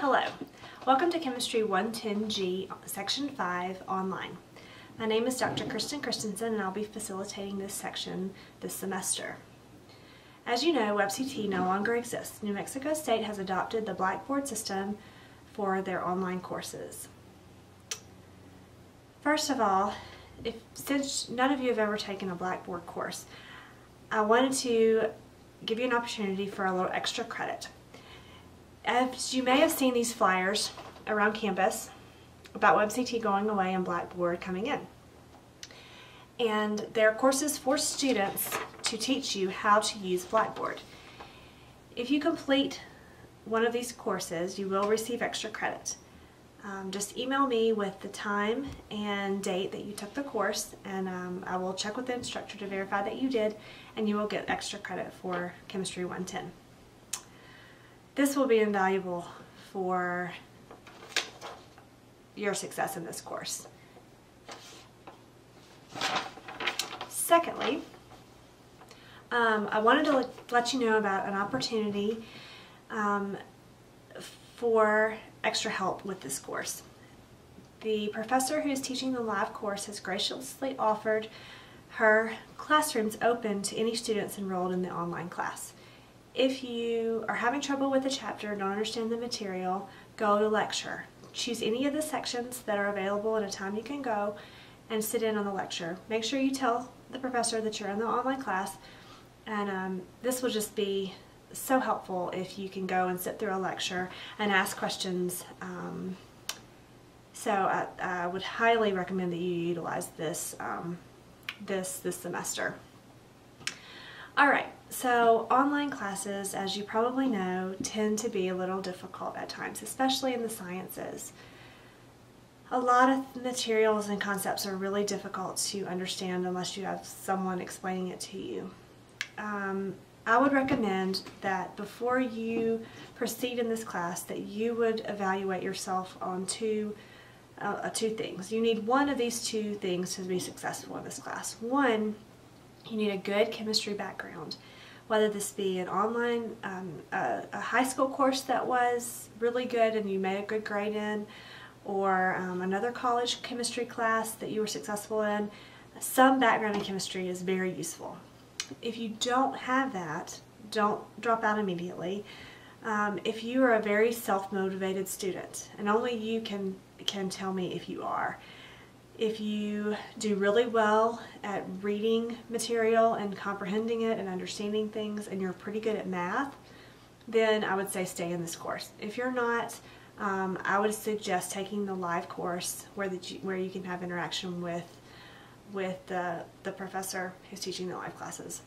Hello, welcome to Chemistry 110G Section 5 online. My name is Dr. Kristen Christensen and I'll be facilitating this section this semester. As you know, WebCT no longer exists. New Mexico State has adopted the Blackboard system for their online courses. First of all, since none of you have ever taken a Blackboard course, I wanted to give you an opportunity for a little extra credit. As you may have seen these flyers around campus about WebCT going away and Blackboard coming in. And they're courses for students to teach you how to use Blackboard. If you complete one of these courses, you will receive extra credit. Just email me with the time and date that you took the course, and I will check with the instructor to verify that you did, and you will get extra credit for Chemistry 110. This will be invaluable for your success in this course. Secondly, I wanted to let you know about an opportunity for extra help with this course. The professor who is teaching the live course has graciously offered her classrooms open to any students enrolled in the online class. If you are having trouble with the chapter, don't understand the material, go to lecture. Choose any of the sections that are available at a time you can go and sit in on the lecture. Make sure you tell the professor that you're in the online class, and this will just be so helpful if you can go and sit through a lecture and ask questions. So I would highly recommend that you utilize this this semester. Alright, so online classes, as you probably know, tend to be a little difficult at times, especially in the sciences. A lot of materials and concepts are really difficult to understand unless you have someone explaining it to you. I would recommend that before you proceed in this class that you would evaluate yourself on two things. You need one of these two things to be successful in this class. One, you need a good chemistry background, whether this be an online, a high school course that was really good and you made a good grade in, or another college chemistry class that you were successful in. Some background in chemistry is very useful. If you don't have that, don't drop out immediately. If you are a very self-motivated student, and only you can tell me if you are. If you do really well at reading material and comprehending it and understanding things, and you're pretty good at math, then I would say stay in this course. If you're not, I would suggest taking the live course where you can have interaction with the professor who's teaching the live classes.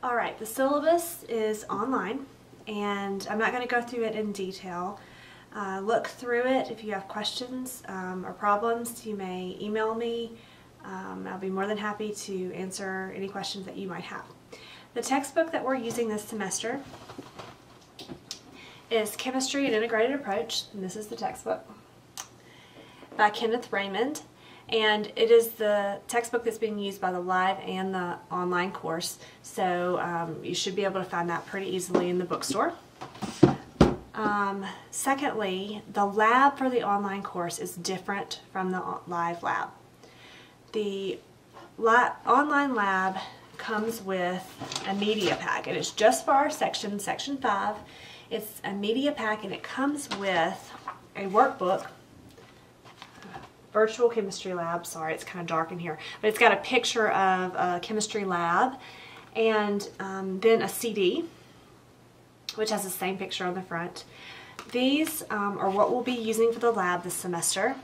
Alright, the syllabus is online, and I'm not going to go through it in detail. Look through it. If you have questions or problems, you may email me. I'll be more than happy to answer any questions that you might have. The textbook that we're using this semester is Chemistry: An Integrated Approach, and this is the textbook by Kenneth Raymond, and it is the textbook that's being used by the live and the online course, so you should be able to find that pretty easily in the bookstore. Secondly, the lab for the online course is different from the live lab. The online lab comes with a media pack, and it's just for our section, Section 5. It's a media pack, and it comes with a workbook, virtual chemistry lab, sorry it's kind of dark in here, but it's got a picture of a chemistry lab, and then a CD, which has the same picture on the front. These are what we'll be using for the lab this semester.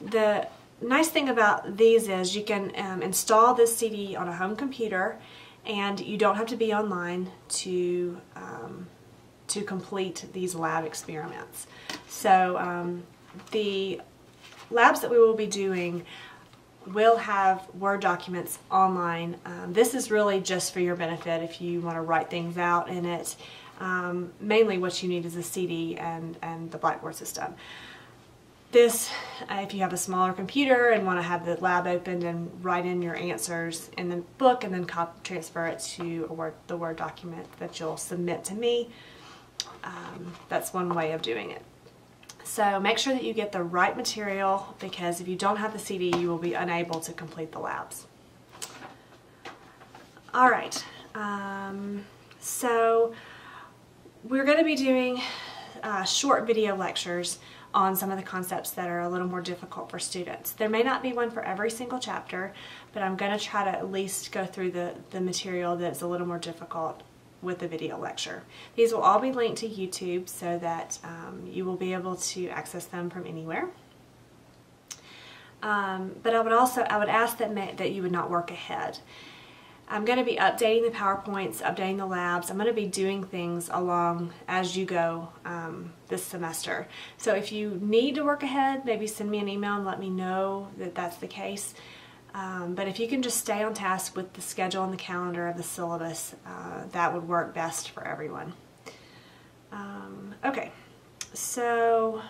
The nice thing about these is you can install this CD on a home computer, and you don't have to be online to complete these lab experiments. So the labs that we will be doing will have Word documents online. This is really just for your benefit if you want to write things out in it. Mainly what you need is a CD and the Blackboard system. This, if you have a smaller computer and want to have the lab opened and write in your answers in the book and then transfer it to the Word document that you'll submit to me, That's one way of doing it. So make sure that you get the right material, because if you don't have the CD, you will be unable to complete the labs. All right, so we're going to be doing short video lectures on some of the concepts that are a little more difficult for students. There may not be one for every single chapter, but I'm going to try to at least go through the material that's a little more difficult with the video lecture. These will all be linked to YouTube so that you will be able to access them from anywhere. But I would ask that you would not work ahead. I'm going to be updating the PowerPoints, updating the labs. I'm going to be doing things along as you go this semester. So if you need to work ahead, maybe send me an email and let me know that that's the case. But if you can just stay on task with the schedule and the calendar of the syllabus, that would work best for everyone. Okay, so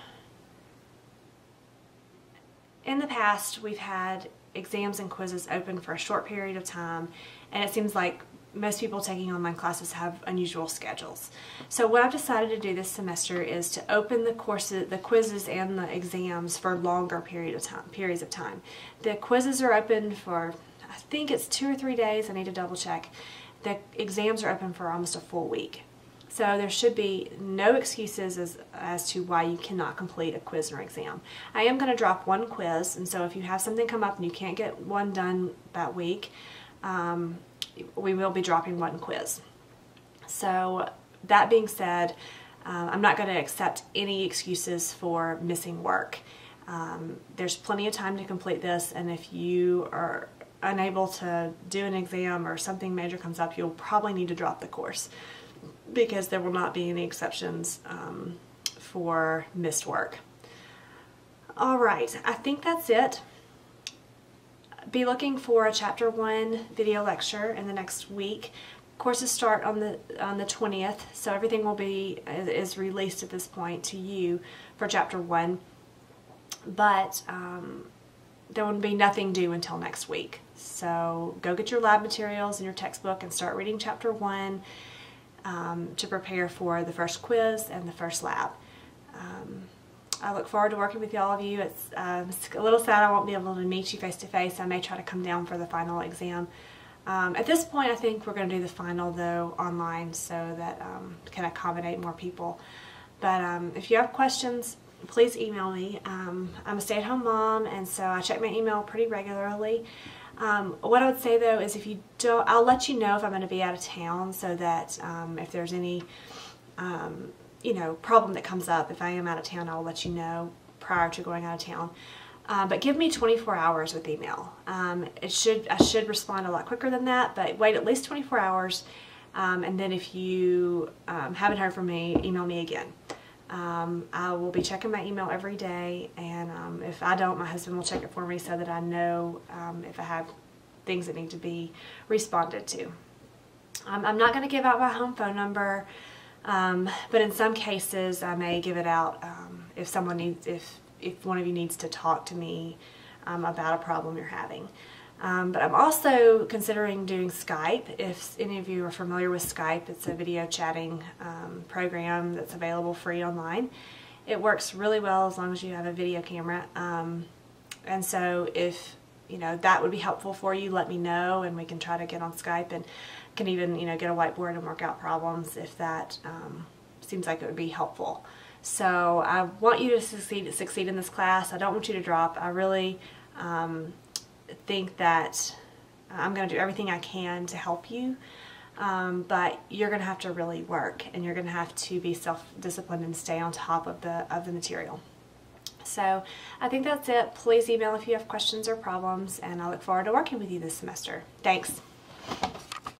in the past we've had exams and quizzes open for a short period of time, and it seems like most people taking online classes have unusual schedules. So what I've decided to do this semester is to open the quizzes and the exams for longer periods of time. The quizzes are open for, I think it's 2 or 3 days, I need to double check. The exams are open for almost a full week. So there should be no excuses as to why you cannot complete a quiz or exam. I am going to drop one quiz, and so if you have something come up and you can't get one done that week, we will be dropping one quiz. So that being said, I'm not going to accept any excuses for missing work. There's plenty of time to complete this, and if you are unable to do an exam or something major comes up, you'll probably need to drop the course, because there will not be any exceptions for missed work. All right, I think that's it. Be looking for a Chapter 1 video lecture in the next week. Courses start on the 20th, so everything is released at this point to you for Chapter 1. But there will be nothing due until next week. So go get your lab materials and your textbook and start reading Chapter 1. To prepare for the first quiz and the first lab. I look forward to working with all of you. It's a little sad I won't be able to meet you face to face. I may try to come down for the final exam. At this point, I think we're going to do the final though online so that can accommodate more people. But if you have questions, please email me. I'm a stay-at-home mom, and so I check my email pretty regularly. What I would say though is if you don't, I'll let you know if I'm going to be out of town, so that if there's any problem that comes up, if I am out of town, I'll let you know prior to going out of town. But give me 24 hours with email. I should respond a lot quicker than that, but wait at least 24 hours, and then if you haven't heard from me, email me again. I will be checking my email every day, and if I don't, my husband will check it for me so that I know if I have things that need to be responded to. I'm not going to give out my home phone number, but in some cases I may give it out if one of you needs to talk to me about a problem you're having. But I'm also considering doing Skype. If any of you are familiar with Skype, it's a video chatting program that's available free online. It works really well as long as you have a video camera. And so if that would be helpful for you, let me know, and we can try to get on Skype and can even get a whiteboard and work out problems if that seems like it would be helpful. So I want you to succeed in this class. I don't want you to drop. I really think that I'm going to do everything I can to help you, but you're going to have to really work, and you're going to have to be self-disciplined and stay on top of the material. So I think that's it. Please email if you have questions or problems, and I look forward to working with you this semester. Thanks.